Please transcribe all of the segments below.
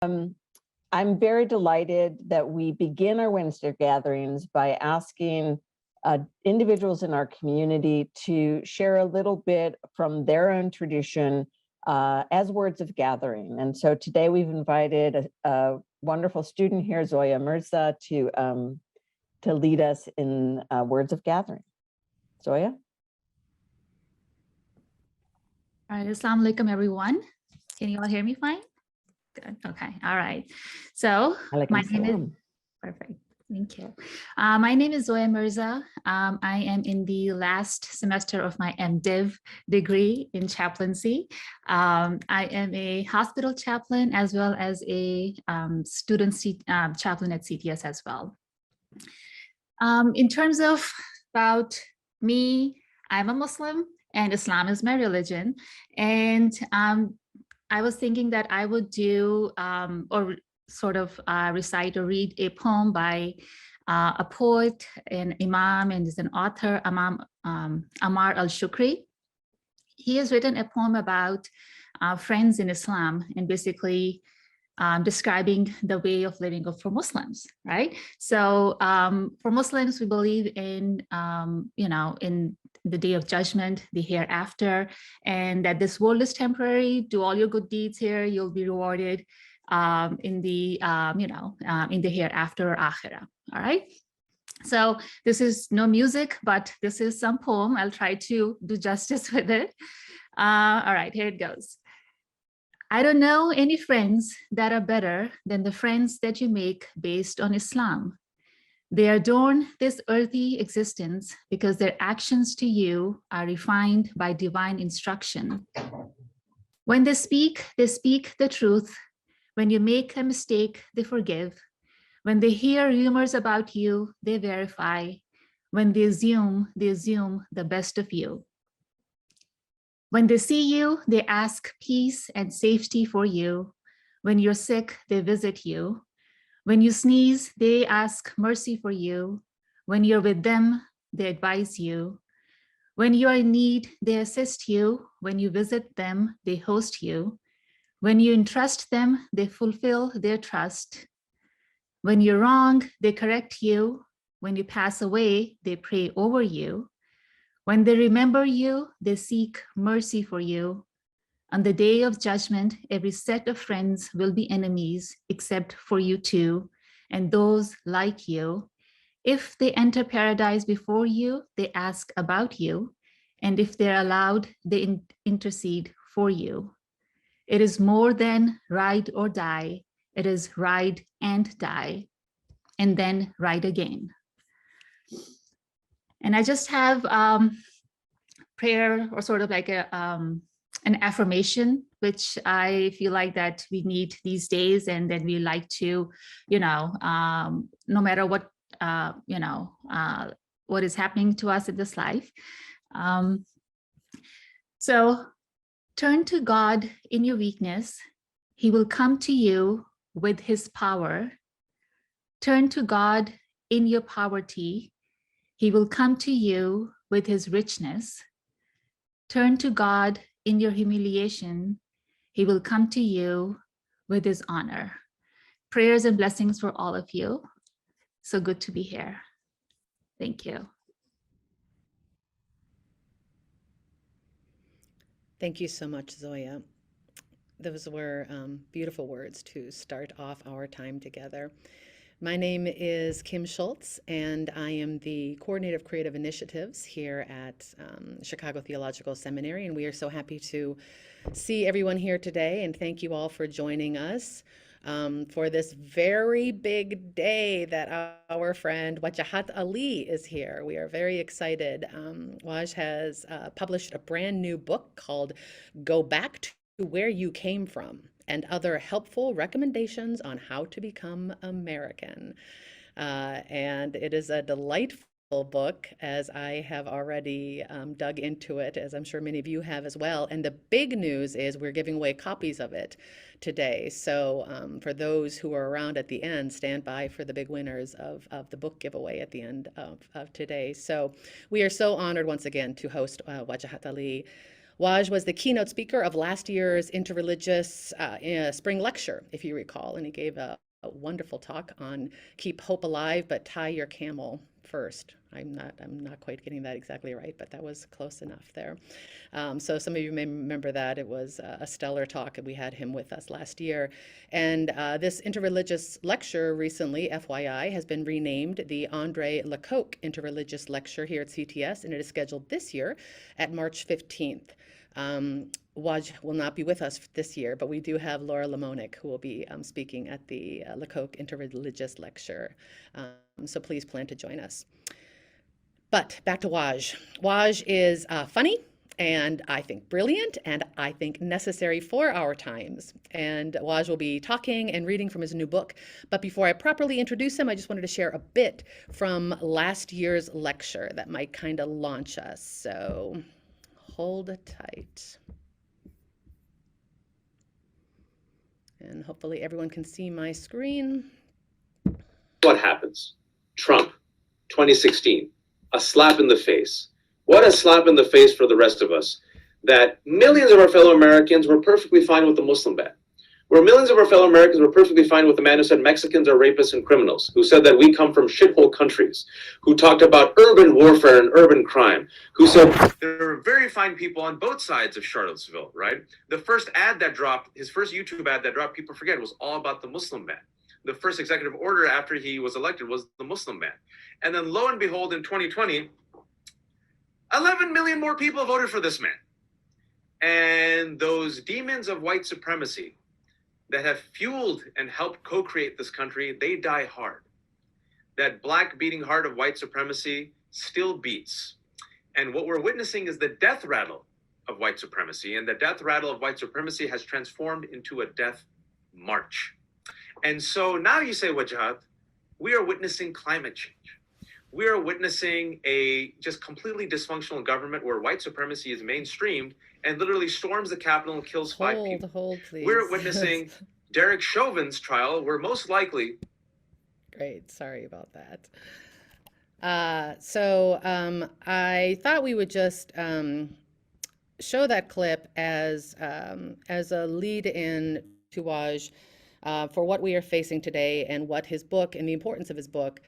I'm very delighted that we begin our Wednesday gatherings by asking individuals in our community to share a little bit from their own tradition as words of gathering. And so today we've invited a wonderful student here, Zoe Mirza, to lead us in words of gathering. Zoya? All right, assalamu alaikum, everyone. Can you all hear me fine? Good, okay, all right. So my name is, perfect, thank you. My name is Zoe Mirza. I am in the last semester of my MDiv degree in chaplaincy. I am a hospital chaplain as well as a student chaplain at CTS as well. In terms of about me, I'm a Muslim and Islam is my religion. And I was thinking that I would do or sort of recite or read a poem by a poet, an imam, and is an author, Imam Ammar al-Shukri. He has written a poem about friends in Islam and basically describing the way of living for Muslims, right? So for Muslims, we believe in, in the day of judgment, the hereafter, and that this world is temporary. Do all your good deeds here, you'll be rewarded in the, in the hereafter or akhirah, all right? So this is no music, but this is some poem. I'll try to do justice with it. All right, here it goes. I don't know any friends that are better than the friends that you make based on Islam. They adorn this earthly existence because their actions to you are refined by divine instruction. When they speak the truth. When you make a mistake, they forgive. When they hear rumors about you, they verify. When they assume the best of you. When they see you, they ask peace and safety for you. When you're sick, they visit you. When you sneeze, they ask mercy for you. When you're with them, they advise you. When you are in need, they assist you. When you visit them, they host you. When you entrust them, they fulfill their trust. When you're wrong, they correct you. When you pass away, they pray over you. When they remember you, they seek mercy for you. On the day of judgment, every set of friends will be enemies except for you two and those like you. If they enter paradise before you, they ask about you. And if they're allowed, they intercede for you. It is more than ride or die. It is ride and die, and then ride again. And I just have prayer or sort of like an affirmation, which I feel like that we need these days, and then we like to, no matter what, what is happening to us in this life. So turn to God in your weakness. He will come to you with his power. Turn to God in your poverty. He will come to you with his richness. Turn to God in your humiliation. He will come to you with his honor. Prayers and blessings for all of you. So good to be here. Thank you. Thank you so much, Zoya. Those were beautiful words to start off our time together. My name is Kim Schultz, and I am the Coordinator of Creative Initiatives here at Chicago Theological Seminary, and we are so happy to see everyone here today, and thank you all for joining us for this very big day that our friend Wajahat Ali is here. We are very excited. Waj has published a brand new book called Go Back to Where You Came From, and other helpful recommendations on how to become American. And it is a delightful book, as I have already dug into it, as I'm sure many of you have as well. And the big news is we're giving away copies of it today. So for those who are around at the end, stand by for the big winners of the book giveaway at the end of today. So we are so honored once again to host Wajahat Ali. Waj was the keynote speaker of last year's interreligious spring lecture, if you recall, and he gave a wonderful talk on keep hope alive, but tie your camel first. I'm not quite getting that exactly right, but that was close enough there. So some of you may remember that. It was a stellar talk, and we had him with us last year. And this interreligious lecture recently, FYI, has been renamed the Andre Lacoque Interreligious Lecture here at CTS, and it is scheduled this year at March 15th. Waj will not be with us this year, but we do have Laura Lamonic, who will be speaking at the Lacoque Interreligious Lecture. So please plan to join us. But back to Waj. Waj is funny, and I think brilliant, and I think necessary for our times. And Waj will be talking and reading from his new book. But before I properly introduce him, I just wanted to share a bit from last year's lecture that might kind of launch us. So hold tight. And hopefully everyone can see my screen. What happens? Trump, 2016, a slap in the face. What a slap in the face for the rest of us, that millions of our fellow Americans were perfectly fine with the Muslim ban. Where millions of our fellow Americans were perfectly fine with the man who said Mexicans are rapists and criminals, who said that we come from shithole countries, who talked about urban warfare and urban crime, who said there are very fine people on both sides of Charlottesville, right? The first ad that dropped, his first YouTube ad that dropped, people forget, was all about the Muslim ban. The first executive order after he was elected was the Muslim ban. And then lo and behold, in 2020, 11 million more people voted for this man. And those demons of white supremacy that have fueled and helped co-create this country, they die hard. That black beating heart of white supremacy still beats. And what we're witnessing is the death rattle of white supremacy. And the death rattle of white supremacy has transformed into a death march. And so now you say, Wajahat, we are witnessing climate change. We are witnessing a just completely dysfunctional government where white supremacy is mainstreamed and literally storms the Capitol and kills 5 people. Hold, please. We're witnessing Derek Chauvin's trial, where most likely... Great, sorry about that. I thought we would just show that clip as a lead-in to Waj for what we are facing today and what his book and the importance of his book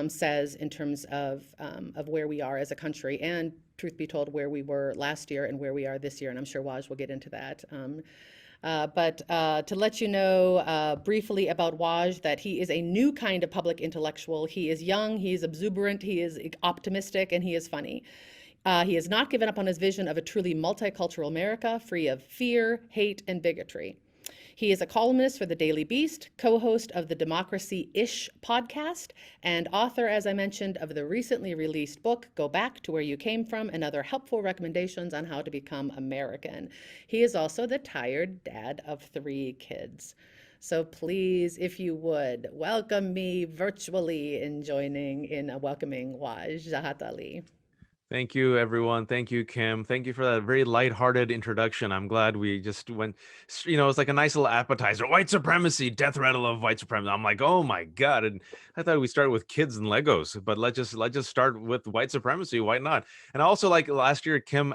says in terms of where we are as a country, and truth be told, where we were last year and where we are this year. And I'm sure Waj will get into that. But to let you know briefly about Waj, that he is a new kind of public intellectual. He is young, he is exuberant, he is optimistic, and he is funny. He has not given up on his vision of a truly multicultural America, free of fear, hate, and bigotry. He is a columnist for the Daily Beast, co-host of the Democracy-ish podcast, and author, as I mentioned, of the recently released book, Go Back to Where You Came From, and other helpful recommendations on how to become American. He is also the tired dad of 3 kids. So please, if you would, welcome me virtually in welcoming Wajahat Ali. Thank you, everyone. Thank you, Kim. Thank you for that very lighthearted introduction. I'm glad we just went, it's like a nice little appetizer. White supremacy, death rattle of white supremacy. I'm like, oh my God. And I thought we started with kids and Legos, but let's just start with white supremacy. Why not? And also, like last year, Kim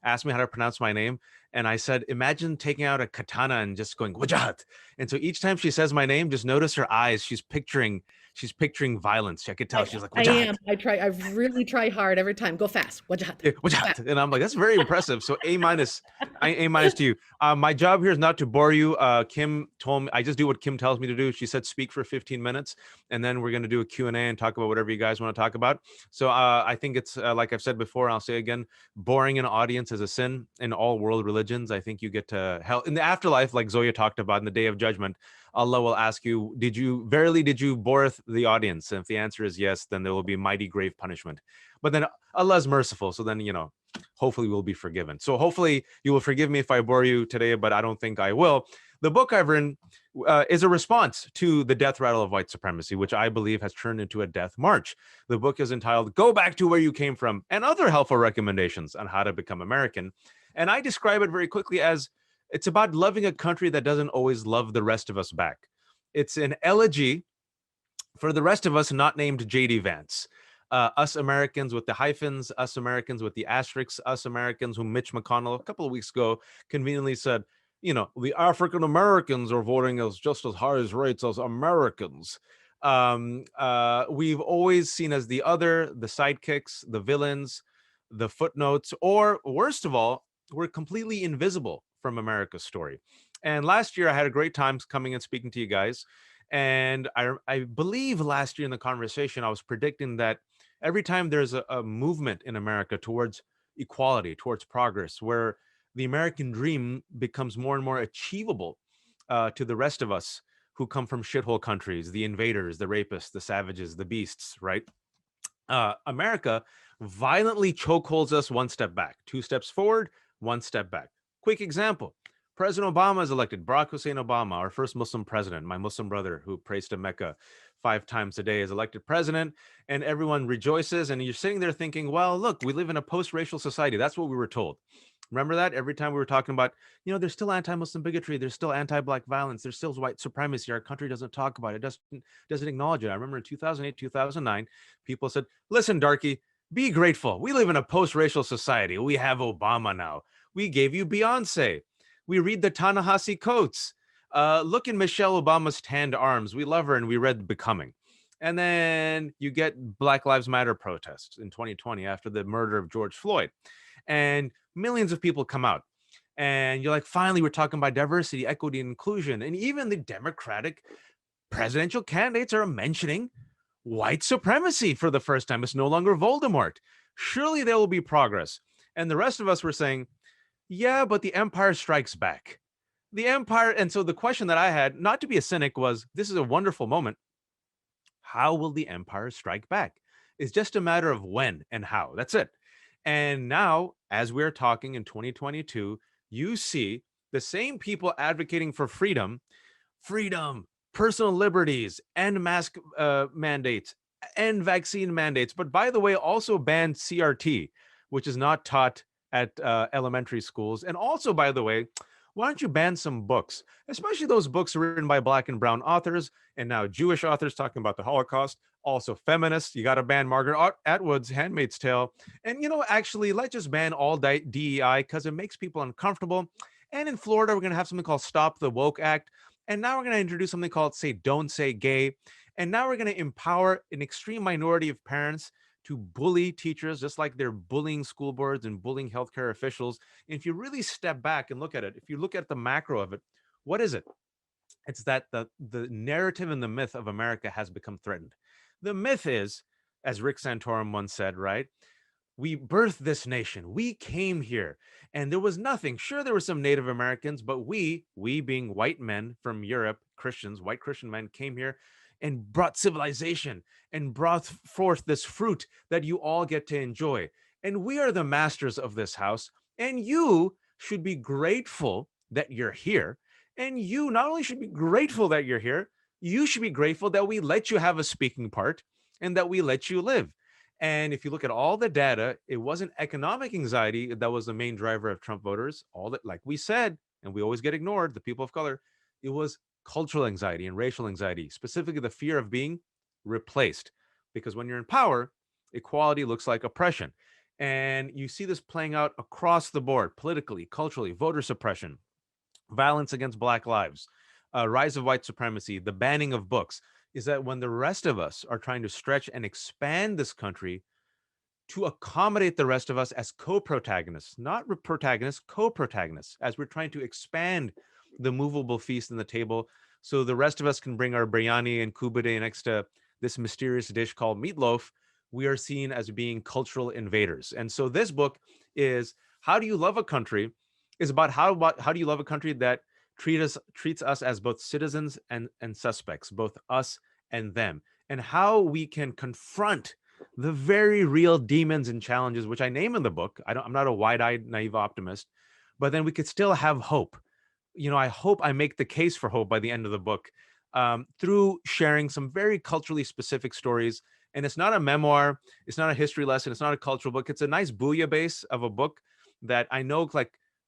asked me how to pronounce my name. And I said, imagine taking out a katana and just going, Wajahat. And so each time she says my name, just notice her eyes. She's picturing violence. I could tell she's like, Wajahat. I really try hard every time. Go fast. Wajahat. Yeah, Wajahat. And I'm like, that's very impressive. So A- to you. My job here is not to bore you. Kim told me, I just do what Kim tells me to do. She said, speak for 15 minutes, and then we're going to do a Q&A and talk about whatever you guys want to talk about. So I think it's, like I've said before, I'll say again, boring an audience is a sin in all world religions. I think you get to hell in the afterlife, like Zoya talked about in the day of judgment. Allah will ask you, did you bore the audience? And if the answer is yes, then there will be mighty grave punishment. But then Allah is merciful. So then, hopefully we'll be forgiven. So hopefully you will forgive me if I bore you today, but I don't think I will. The book I've written is a response to the death rattle of white supremacy, which I believe has turned into a death march. The book is entitled, Go Back to Where You Came From, and other helpful recommendations on how to become American. And I describe it very quickly as, it's about loving a country that doesn't always love the rest of us back. It's an elegy for the rest of us not named J.D. Vance. Us Americans with the hyphens, Us Americans with the asterisks, Us Americans, whom Mitch McConnell a couple of weeks ago conveniently said, the African Americans are voting as just as high as rates as Americans. We've always seen as the other, the sidekicks, the villains, the footnotes, or worst of all, we're completely invisible from America's story. And last year I had a great time coming and speaking to you guys. And I believe last year in the conversation, I was predicting that every time there's a movement in America towards equality, towards progress, where the American dream becomes more and more achievable to the rest of us who come from shithole countries, the invaders, the rapists, the savages, the beasts, right? America violently chokeholds us one step back, 2 steps forward, 1 step back. Quick example. President Obama is elected. Barack Hussein Obama, our first Muslim president, my Muslim brother who prays to Mecca 5 times a day, is elected president, and everyone rejoices. And you're sitting there thinking, well, look, we live in a post-racial society. That's what we were told. Remember that? Every time we were talking about, there's still anti-Muslim bigotry, there's still anti-Black violence, there's still white supremacy. Our country doesn't talk about it, doesn't acknowledge it. I remember in 2008, 2009, people said, listen, darky, be grateful. We live in a post-racial society. We have Obama now. We gave you Beyonce. We read the Ta-Nehisi Coates. Look in Michelle Obama's tanned arms. We love her, and we read Becoming. And then you get Black Lives Matter protests in 2020 after the murder of George Floyd. And millions of people come out. And you're like, finally, we're talking about diversity, equity, and inclusion. And even the Democratic presidential candidates are mentioning white supremacy for the first time. It's no longer Voldemort. Surely there will be progress. And the rest of us were saying, yeah, but the empire strikes back. The empire. And so the question that I had, not to be a cynic, was, this is a wonderful moment. How will the empire strike back? It's just a matter of when and how. That's it. And now, as we're talking in 2022, you see the same people advocating for freedom, personal liberties, and mask mandates, and vaccine mandates. But by the way, also ban CRT, which is not taught at elementary schools. And also, by the way, why don't you ban some books, especially those books written by Black and brown authors, and now Jewish authors talking about the Holocaust, also feminists. You got to ban Margaret Atwood's Handmaid's Tale. And, actually, let's just ban all DEI because it makes people uncomfortable. And in Florida, we're going to have something called Stop the Woke Act. And now we're going to introduce something called Don't Say Gay. And now we're going to empower an extreme minority of parents to bully teachers, just like they're bullying school boards and bullying healthcare officials. And if you really step back and look at it, if you look at the macro of it, what is it? It's that the narrative and the myth of America has become threatened. The myth is, as Rick Santorum once said, right? We birthed this nation. We came here and there was nothing. Sure, there were some Native Americans, but we being white men from Europe, Christians, white Christian men, came here and brought civilization and brought forth this fruit that you all get to enjoy. And we are the masters of this house. And you should be grateful that you're here. And you not only should be grateful that you're here, you should be grateful that we let you have a speaking part and that we let you live. And if you look at all the data, it wasn't economic anxiety that was the main driver of Trump voters. All that, like we said, and we always get ignored, the people of color, it was cultural anxiety and racial anxiety, specifically the fear of being replaced. Because when you're in power, equality looks like oppression. And you see this playing out across the board, politically, culturally, voter suppression, violence against Black lives, rise of white supremacy, the banning of books, is that when the rest of us are trying to stretch and expand this country to accommodate the rest of us as co-protagonists, not protagonists, co-protagonists, as we're trying to expand the movable feast on the table so the rest of us can bring our biryani and kubade next to this mysterious dish called meatloaf, we are seen as being cultural invaders. And so this book is How Do You Love a Country? Is about how do you love a country that treats us as both citizens and suspects, both us and them, and how we can confront the very real demons and challenges, which I name in the book. I'm not a wide-eyed, naive optimist, but then we could still have hope. I hope I make the case for hope by the end of the book through sharing some very culturally specific stories. And it's not a memoir, it's not a history lesson, it's not a cultural book. It's a nice bouillabaisse of a book that I know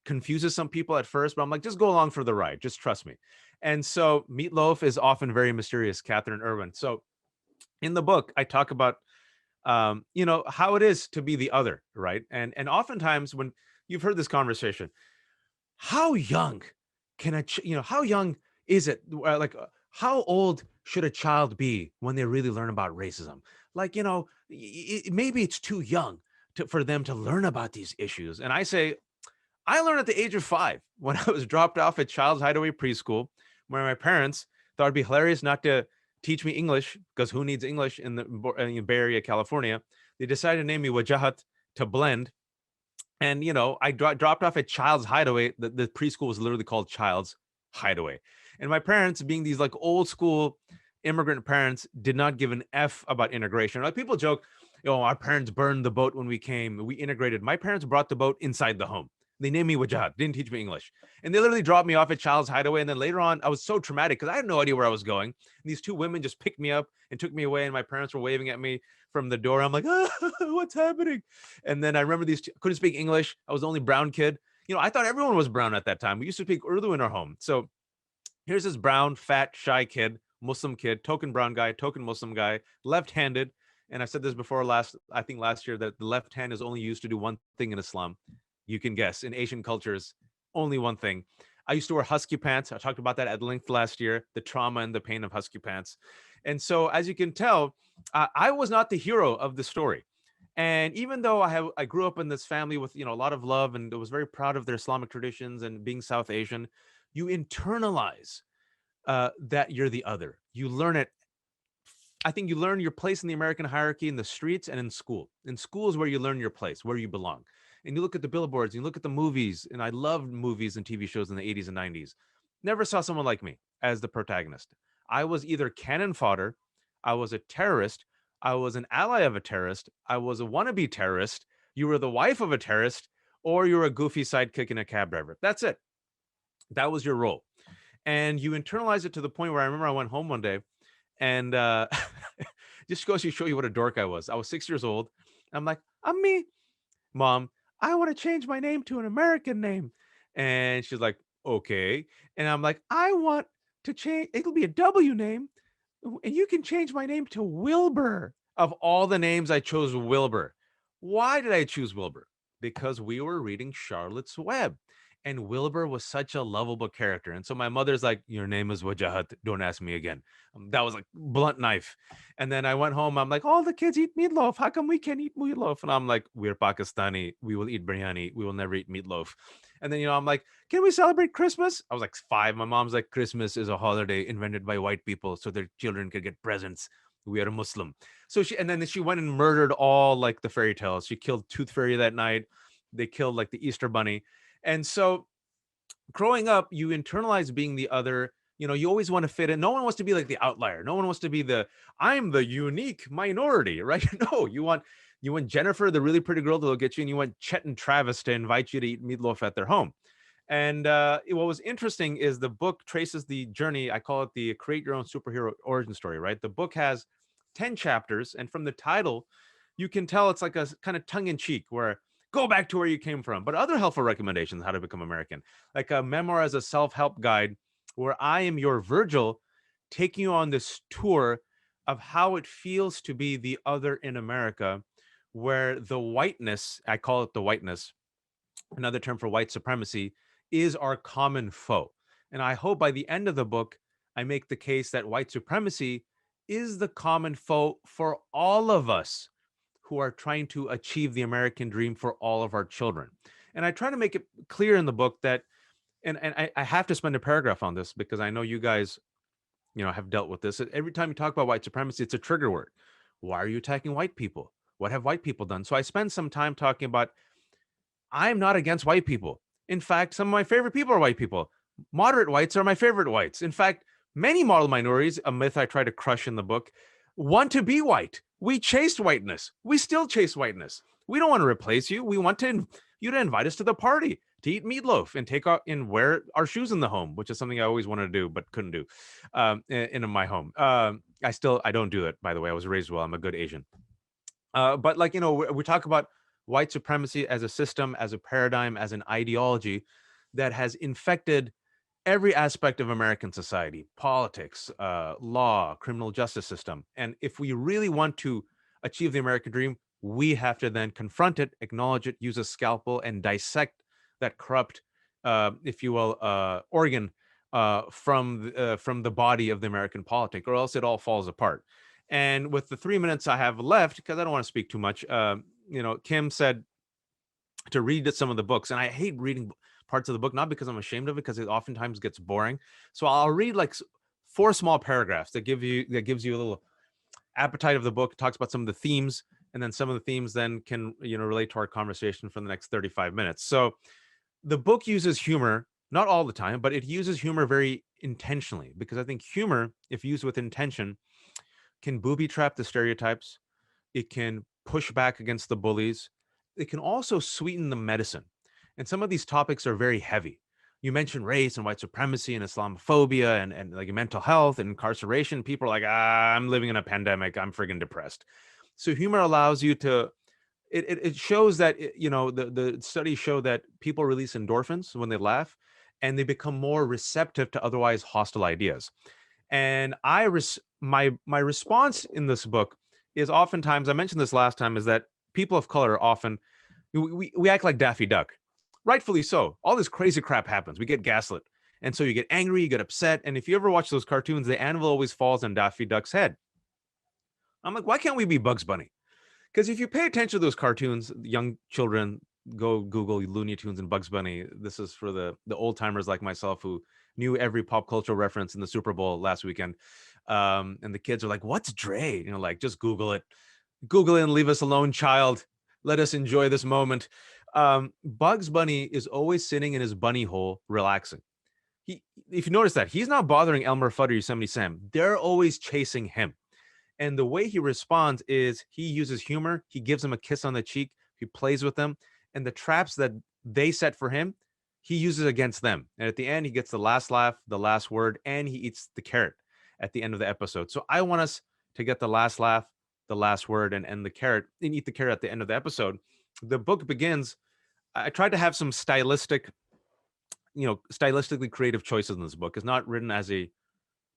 confuses some people at first, but I'm like, just go along for the ride. Just trust me. And so meatloaf is often very mysterious, Catherine Irwin. So in the book, I talk about you know, how it is to be the other, right? And oftentimes when you've heard this conversation, how young how young is it? How old should a child be when they really learn about racism? Like, you know, maybe it's too young for them to learn about these issues. And I say, I learned at the age of 5 when I was dropped off at Child's Hideaway Preschool, where my parents thought it'd be hilarious not to teach me English, because who needs English in the Bay Area, California? They decided to name me Wajahat to blend. And, you know, I dropped off at Child's Hideaway. The preschool was literally called Child's Hideaway. And my parents, being these like old school immigrant parents, did not give an F about integration. Like people joke, you know, our parents burned the boat when we came. We integrated. My parents brought the boat inside the home. They named me Wajahat, didn't teach me English. And they literally dropped me off at Child's Hideaway. And then later on, I was so traumatic because I had no idea where I was going. And these 2 women just picked me up and took me away. And my parents were waving at me from the door. I'm like, oh, what's happening? And then I remember couldn't speak English. I was the only brown kid. You know, I thought everyone was brown at that time. We used to speak Urdu in our home. So here's this brown, fat, shy kid, Muslim kid, token brown guy, token Muslim guy, left-handed. And I said this before last year, that the left hand is only used to do one thing in Islam. You can guess. In Asian cultures, only one thing. I used to wear husky pants. I talked about that at length last year, the trauma and the pain of husky pants. And so, as you can tell, I was not the hero of the story. And even though I grew up in this family with, you know, a lot of love and was very proud of their Islamic traditions and being South Asian, you internalize that you're the other. You learn it. I think you learn your place in the American hierarchy in the streets and in school. In school is where you learn your place, where you belong. And you look at the billboards, you look at the movies, and I loved movies and TV shows in the 80s and 90s. Never saw someone like me as the protagonist. I was either cannon fodder, I was a terrorist, I was an ally of a terrorist, I was a wannabe terrorist, you were the wife of a terrorist, or you were a goofy sidekick in a cab driver. That's it. That was your role. And you internalize it to the point where I remember I went home one day and just goes to show you what a dork I was. I was 6 years old. I'm like, I'm me, Mom. I want to change my name to an American name. And she's like, okay. And I'm like, I want to change, it'll be a W name. And you can change my name to Wilbur. Of all the names, I chose Wilbur. Why did I choose Wilbur? Because we were reading Charlotte's Web. And Wilbur was such a lovable character. And so my mother's like, your name is Wajahat. Don't ask me again. That was like blunt knife. And then I went home. I'm like, all the kids eat meatloaf. How come we can't eat meatloaf? And I'm like, we're Pakistani. We will eat biryani. We will never eat meatloaf. And then, you know, I'm like, can we celebrate Christmas? I was like 5. My mom's like, Christmas is a holiday invented by white people so their children could get presents. We are a Muslim. So then she went and murdered all like the fairy tales. She killed Tooth Fairy that night. They killed like the Easter Bunny. And so growing up, you internalize being the other. You know, you always want to fit in. No one wants to be like the outlier. No one wants to be I'm the unique minority, right? No, you want Jennifer, the really pretty girl, to look at you, and you want Chet and Travis to invite you to eat meatloaf at their home. And what was interesting is the book traces the journey. I call it the Create Your Own Superhero Origin Story, right? The book has 10 chapters. And from the title, you can tell it's like a kind of tongue in cheek where go back to where you came from, but other helpful recommendations how to become American, like a memoir as a self-help guide where I am your Virgil taking you on this tour of how it feels to be the other in America, where the whiteness, I call it the whiteness, another term for white supremacy, is our common foe. And I hope by the end of the book, I make the case that white supremacy is the common foe for all of us who are trying to achieve the American dream for all of our children. And I try to make it clear in the book that, and I have to spend a paragraph on this because I know you guys, you know, have dealt with this. Every time you talk about white supremacy, it's a trigger word. Why are you attacking white people? What have white people done? So I spend some time talking about, I'm not against white people. In fact, some of my favorite people are white people. Moderate whites are my favorite whites. In fact, many model minorities, a myth I try to crush in the book, want to be white. We chased whiteness. We still chase whiteness. We don't want to replace you. We want you to invite us to the party, to eat meatloaf and take out and wear our shoes in the home, which is something I always wanted to do but couldn't do in my home. I don't do it, by the way. I was raised well. I'm a good Asian. But like, you know, we talk about white supremacy as a system, as a paradigm, as an ideology that has infected every aspect of American society, politics, law, criminal justice system. And if we really want to achieve the American dream, we have to then confront it, acknowledge it, use a scalpel, and dissect that corrupt, if you will, organ from the body of the American politic, or else it all falls apart. And with the 3 minutes I have left, because I don't want to speak too much, Kim said to read some of the books, and I hate reading parts of the book, not because I'm ashamed of it, because it oftentimes gets boring. So I'll read like 4 small paragraphs that gives you a little appetite of the book. It talks about some of the themes, and then some of the themes then can relate to our conversation for the next 35 minutes. So the book uses humor, not all the time, but it uses humor very intentionally, because I think humor, if used with intention, can booby trap the stereotypes. It can push back against the bullies. It can also sweeten the medicine. And some of these topics are very heavy. You mentioned race and white supremacy and Islamophobia and like mental health and incarceration. People are like, I'm living in a pandemic. I'm friggin' depressed. So humor allows you to, it shows that, the studies show that people release endorphins when they laugh, and they become more receptive to otherwise hostile ideas. And my response in this book is oftentimes, I mentioned this last time, is that people of color often, we act like Daffy Duck, rightfully so. All this crazy crap happens. We get gaslit. And so you get angry, you get upset. And if you ever watch those cartoons, the anvil always falls on Daffy Duck's head. I'm like, why can't we be Bugs Bunny? Because if you pay attention to those cartoons, young children, go Google Looney Tunes and Bugs Bunny. This is for the old timers like myself who knew every pop cultural reference in the Super Bowl last weekend. And the kids are like, what's Dre? Like, just Google it. Google it and leave us alone, child. Let us enjoy this moment. Bugs Bunny is always sitting in his bunny hole, relaxing. If you notice that, he's not bothering Elmer Fudd or Yosemite Sam. They're always chasing him. And the way he responds is he uses humor. He gives them a kiss on the cheek. He plays with them. And the traps that they set for him, he uses against them. And at the end, he gets the last laugh, the last word, and he eats the carrot at the end of the episode. So I want us to get the last laugh, the last word, and the carrot, and eat the carrot at the end of the episode. The book begins. I tried to have some stylistically creative choices in this book. It's not written as a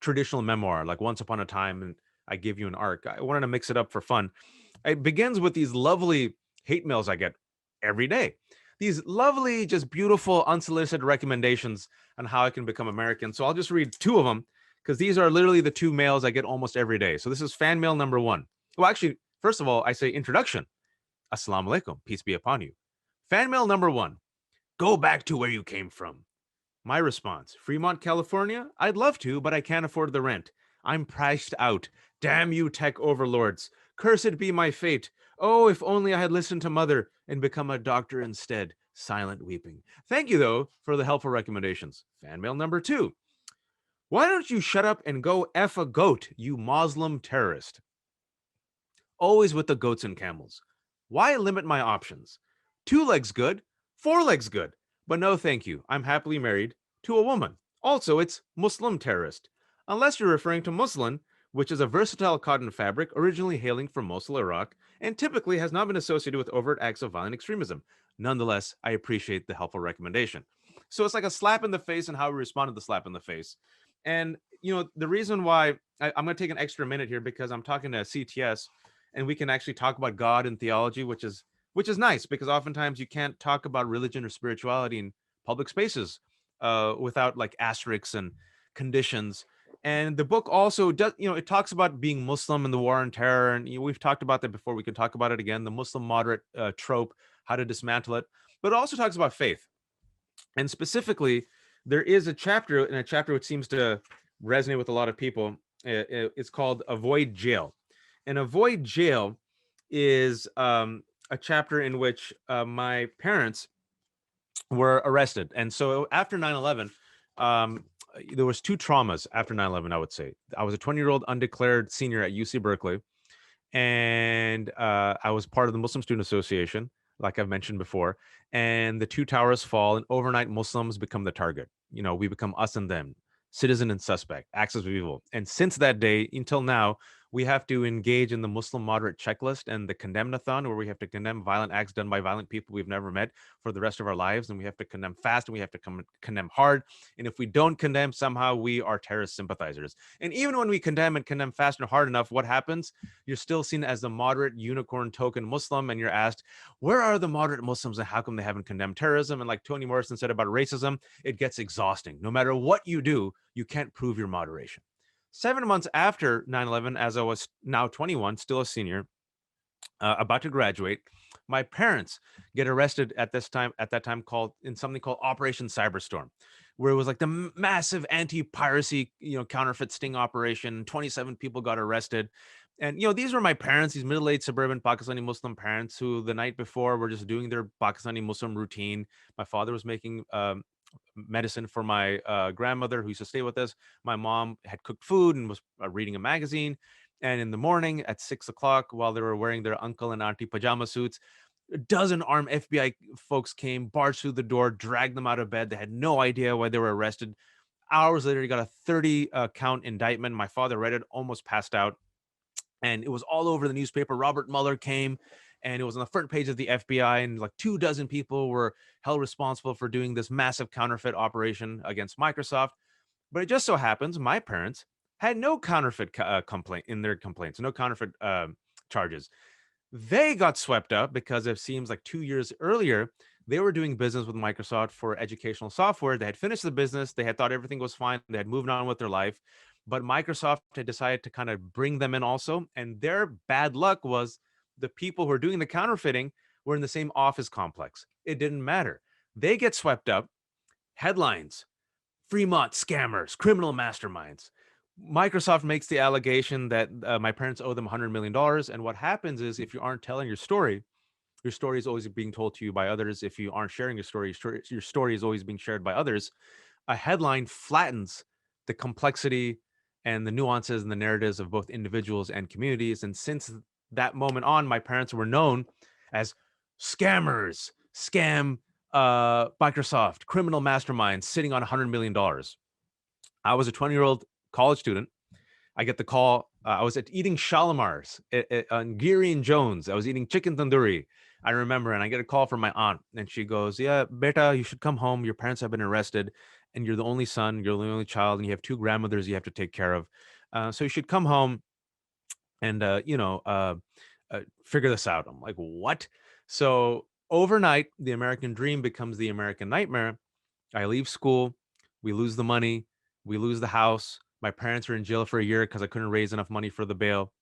traditional memoir, like Once Upon a Time, and I give you an arc. I wanted to mix it up for fun. It begins with these lovely hate mails I get every day. These lovely, just beautiful, unsolicited recommendations on how I can become American. So I'll just read 2 of them, because these are literally the 2 mails I get almost every day. So this is fan mail number 1. Well, actually, first of all, I say introduction. Assalamu alaikum. Peace be upon you. Fan mail number 1. Go back to where you came from. My response: Fremont, California? I'd love to, but I can't afford the rent. I'm priced out. Damn you, tech overlords. Cursed be my fate. Oh, if only I had listened to mother and become a doctor instead. Silent weeping. Thank you, though, for the helpful recommendations. Fan mail number 2. Why don't you shut up and go F a goat, you Muslim terrorist? Always with the goats and camels. Why limit my options? 2 legs good, 4 legs good. But no, thank you. I'm happily married to a woman. Also, it's Muslim terrorist. Unless you're referring to muslin, which is a versatile cotton fabric originally hailing from Mosul, Iraq, and typically has not been associated with overt acts of violent extremism. Nonetheless, I appreciate the helpful recommendation. So it's like a slap in the face and how we respond to the slap in the face. And, the reason why I'm going to take an extra minute here, because I'm talking to CTS, and we can actually talk about God and theology, which is nice, because oftentimes you can't talk about religion or spirituality in public spaces without like asterisks and conditions. And the book also does, it talks about being Muslim and the war on terror. And we've talked about that before. We can talk about it again, the Muslim moderate trope, how to dismantle it. But it also talks about faith. And specifically, there is a chapter which seems to resonate with a lot of people. It's called Avoid Jail. And Avoid Jail is a chapter in which my parents were arrested. And so after 9/11, there was 2 traumas after 9/11, I would say. I was a 20-year-old undeclared senior at UC Berkeley, and I was part of the Muslim Student Association, like I've mentioned before. And the 2 towers fall, and overnight Muslims become the target. We become us and them, citizen and suspect, axis of evil. And since that day until now, we have to engage in the Muslim moderate checklist and the condemn-a-thon, where we have to condemn violent acts done by violent people we've never met for the rest of our lives. And we have to condemn fast, and we have to condemn hard. And if we don't condemn, somehow we are terrorist sympathizers. And even when we condemn and condemn fast and hard enough, what happens? You're still seen as the moderate unicorn token Muslim, and you're asked, where are the moderate Muslims and how come they haven't condemned terrorism? And like Toni Morrison said about racism, it gets exhausting. No matter what you do, you can't prove your moderation. 7 months after 9/11, as I was now 21, still a senior, about to graduate, my parents get arrested at that time called in something called Operation Cyberstorm, where it was like the massive anti-piracy, counterfeit sting operation. 27 people got arrested. And these were my parents, these middle-aged suburban Pakistani Muslim parents who the night before were just doing their Pakistani Muslim routine. My father was making medicine for my grandmother who used to stay with us. My mom had cooked food and was reading a magazine. And in the morning at 6 o'clock, while they were wearing their uncle and auntie pajama suits, a dozen armed FBI folks came, barged through the door, dragged them out of bed. They had no idea why they were arrested. Hours later, he got a 30 count indictment. My father read it, almost passed out. And it was all over the newspaper. Robert Mueller came, and it was on the front page of the FBI, and like 24 people were held responsible for doing this massive counterfeit operation against Microsoft. But it just so happens my parents had no counterfeit complaint in their complaints, no counterfeit charges. They got swept up because it seems like 2 years earlier, they were doing business with Microsoft for educational software. They had finished the business. They had thought everything was fine. They had moved on with their life. But Microsoft had decided to kind of bring them in also. And their bad luck was the people who were doing the counterfeiting were in the same office complex. It didn't matter. They get swept up. Headlines: Fremont scammers, criminal masterminds. Microsoft makes the allegation that my parents owe them $100 million. And what happens is, if you aren't telling your story is always being told to you by others. If you aren't sharing your story is always being shared by others. A headline flattens the complexity and the nuances and the narratives of both individuals and communities. And since that moment on, my parents were known as scammers, scam Microsoft, criminal masterminds sitting on $100 million. I was a 20-year-old college student. I get the call. I was eating Shalimars on Geary and Jones. I was eating chicken tandoori, I remember, and I get a call from my aunt, and she goes, "Yeah, beta, you should come home. Your parents have been arrested, and you're the only son, you're the only child, and you have two grandmothers you have to take care of. So you should come home and figure this out." I'm like, "What?" So overnight, the American dream becomes the American nightmare. I leave school, we lose the money, we lose the house. My parents are in jail for a year because I couldn't raise enough money for the bail.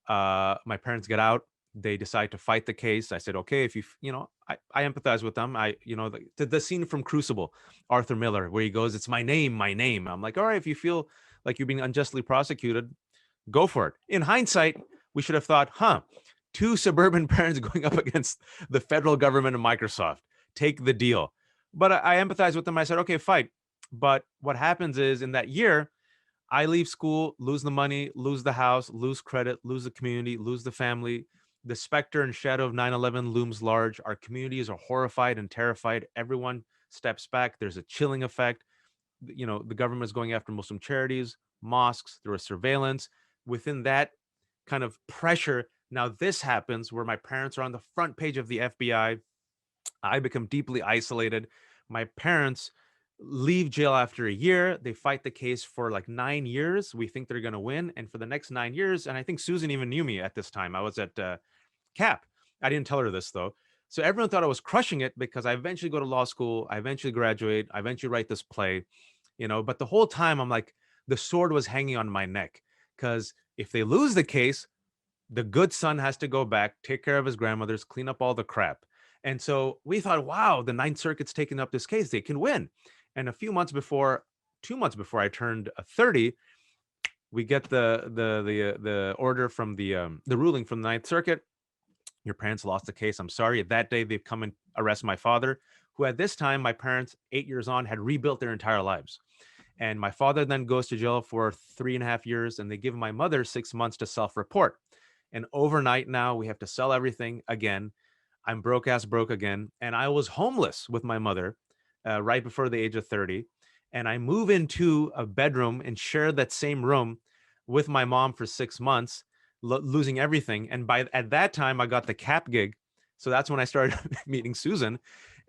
My parents get out. They decide to fight the case. I said, okay, if I empathize with them. The scene from Crucible, Arthur Miller, where he goes, "It's my name, my name." I'm like, all right, if you feel like you're being unjustly prosecuted, go for it. In hindsight, we should have thought, two suburban parents going up against the federal government and Microsoft. Take the deal. But I empathize with them. I said, okay, fight. But what happens is, in that year, I leave school, lose the money, lose the house, lose credit, lose the community, lose the family. The specter and shadow of 9/11 looms large. Our communities are horrified and terrified. Everyone steps back. There's a chilling effect. The government is going after Muslim charities, mosques. There was surveillance. Within that kind of pressure, now this happens where my parents are on the front page of the FBI. I become deeply isolated. My parents leave jail after a year. They fight the case for like 9 years. We think they're going to win. And for the next 9 years, and I think Susan even knew me at this time. I was at CAP. I didn't tell her this though. So everyone thought I was crushing it because I eventually go to law school. I eventually graduate. I eventually write this play, but the whole time I'm like, the sword was hanging on my neck, because if they lose the case, the good son has to go back, take care of his grandmothers, clean up all the crap. And so we thought, wow, the Ninth Circuit's taking up this case. They can win. And a few months before, 2 months before I turned 30, we get the order from the ruling from the Ninth Circuit. Your parents lost the case. I'm sorry. That day, they've come and arrest my father, who at this time, my parents, 8 years on, had rebuilt their entire lives. And my father then goes to jail for 3.5 years, and they give my mother 6 months to self-report. And overnight now, we have to sell everything again. I'm broke again. And I was homeless with my mother right before the age of 30. And I move into a bedroom and share that same room with my mom for 6 months. losing everything. And at that time, I got the cap gig. So that's when I started meeting Susan.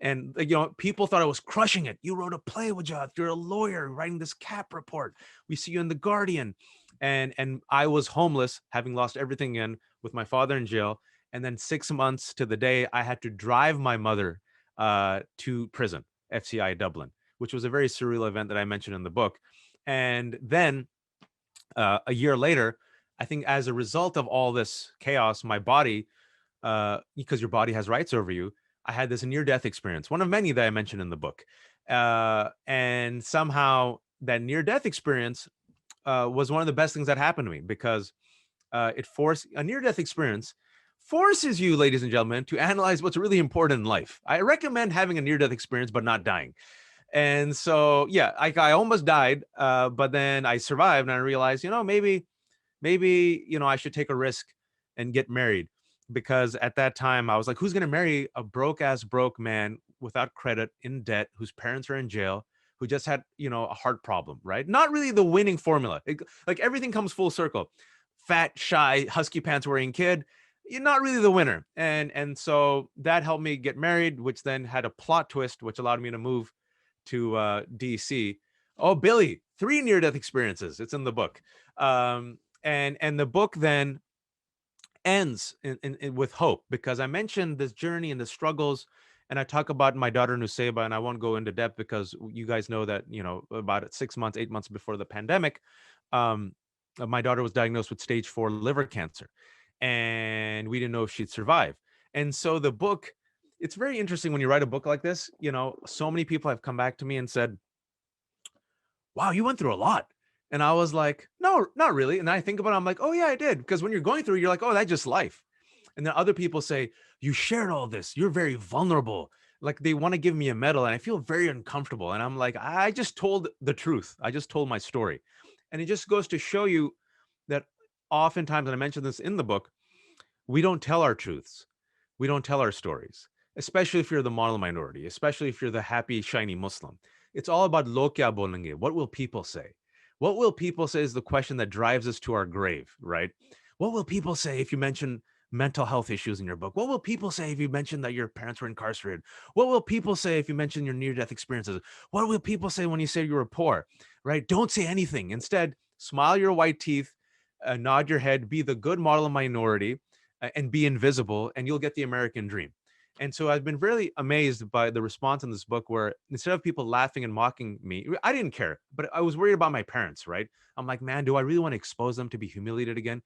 And, people thought I was crushing it. You wrote a play, Wajahat. You're a lawyer writing this cap report. We see you in The Guardian. And I was homeless, having lost everything with my father in jail. And then 6 months to the day, I had to drive my mother to prison, FCI Dublin, which was a very surreal event that I mentioned in the book. And then a year later, I think as a result of all this chaos, my body, because your body has rights over you, I had this near-death experience, one of many that I mentioned in the book. And somehow that near-death experience was one of the best things that happened to me, because a near-death experience forces you, ladies and gentlemen, to analyze what's really important in life. I recommend having a near-death experience, but not dying. And so, yeah, I almost died, but then I survived, and I realized, maybe, I should take a risk and get married, because at that time I was like, who's going to marry a broke man without credit, in debt, whose parents are in jail, who just had, a heart problem, right? Not really the winning formula. Like everything comes full circle. Fat, shy, husky pants wearing kid, you're not really the winner. And so that helped me get married, which then had a plot twist, which allowed me to move to DC. Oh, Billy, 3 near-death experiences. It's in the book. And the book then ends with hope, because I mentioned this journey and the struggles, and I talk about my daughter Nuseba, and I won't go into depth because you guys know that, about 6 months, 8 months before the pandemic, my daughter was diagnosed with stage 4 liver cancer, and we didn't know if she'd survive. And so the book, it's very interesting when you write a book like this, so many people have come back to me and said, wow, you went through a lot. And I was like, no, not really. And I think about it, I'm like, oh yeah, I did. Because when you're going through, you're like, oh, that's just life. And then other people say, you shared all this. You're very vulnerable. Like they want to give me a medal, and I feel very uncomfortable. And I'm like, I just told the truth. I just told my story. And it just goes to show you that oftentimes, and I mentioned this in the book, we don't tell our truths. We don't tell our stories, especially if you're the model minority, especially if you're the happy, shiny Muslim. It's all about lo kya bolenge. What will people say? What will people say is the question that drives us to our grave, right? What will people say if you mention mental health issues in your book? What will people say if you mention that your parents were incarcerated? What will people say if you mention your near-death experiences? What will people say when you say you were poor, right? Don't say anything. Instead, smile your white teeth, nod your head, be the good model minority, and be invisible, and you'll get the American dream. And so I've been really amazed by the response in this book, where instead of people laughing and mocking me, I didn't care, but I was worried about my parents, right? I'm like, man, do I really want to expose them to be humiliated again?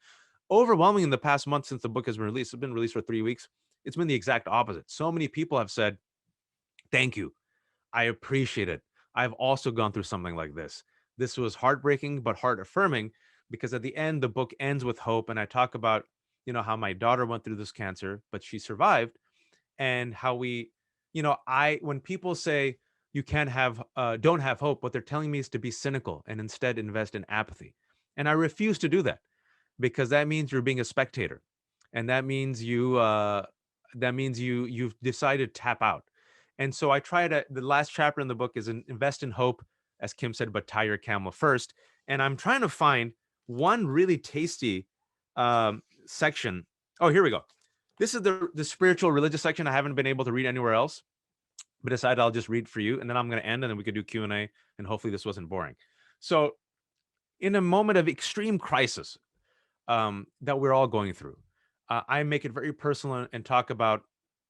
Overwhelming in the past month since the book has been released, it's been released for 3 weeks. It's been the exact opposite. So many people have said, thank you. I appreciate it. I've also gone through something like this. This was heartbreaking, but heart affirming, because at the end, the book ends with hope. And I talk about, how my daughter went through this cancer, but she survived. And how we, when people say you can't have, don't have hope, what they're telling me is to be cynical and instead invest in apathy. And I refuse to do that, because that means you're being a spectator. And that means you've decided to tap out. And so I try to, the last chapter in the book is invest in hope, as Kim said, but tie your camel first. And I'm trying to find one really tasty section. Oh, here we go. This is the spiritual religious section. I haven't been able to read anywhere else, but decided I'll just read for you, and then I'm going to end, and then we could do Q&A, and hopefully this wasn't boring. So in a moment of extreme crisis that we're all going through, I make it very personal and talk about